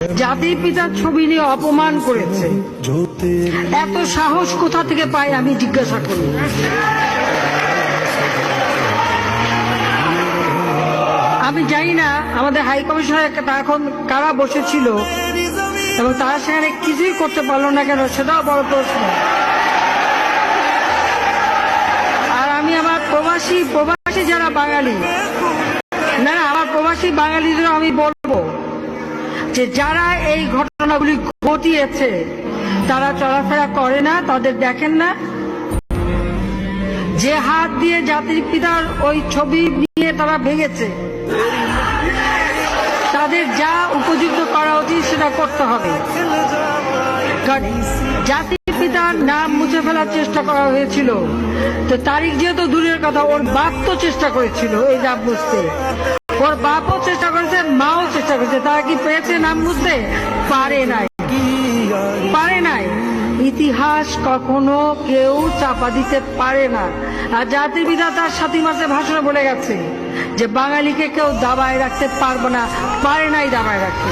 জাতির পিতার ছবি নিয়ে অপমান করেছে। এত সাহস কোথা থেকে পাই আমি জিজ্ঞাসা করি। আমি জানি না আমাদের হাই কমিশনার এখন কারা বসেছিল এবং তারা সেখানে কিছুই করতে পারলো না কেন, সেটাও বড় প্রশ্ন। আর আমি আমার প্রবাসী যারা বাঙালি, না আমার প্রবাসী বাঙালিদের আমি বলবো যে যারা এই ঘটনাগুলি ঘটিয়েছে তারা চলাফেরা করে না, তাদের দেখেন না। যে হাত দিয়ে জাতির পিতার ওই ছবি নিয়ে তারা ভেঙেছে, তাদের যা উপযুক্ত করা উচিত সেটা করতে হবে। জাতির পিতার নাম মুছে ফেলার চেষ্টা করা হয়েছিল, তো তারিখ যেহেতু দূরের কথা, ওর বাপ তো চেষ্টা করেছিল এই নাম মুছতে, ওর বাপও চেষ্টা করেছে, মাও চেষ্টা করেছে। তারা কি পেরেছে নাম মুছতে? পারে নাই। ইতিহাস কখনো কেউ চাপা দিতে পারে না। আর জাতির পিতা তার ৭ই মার্চের ভাষণে বলে গেছে যে বাঙালিকে কেউ দাবায় রাখতে পারবে না, পারে নাই দাবায় রাখতে।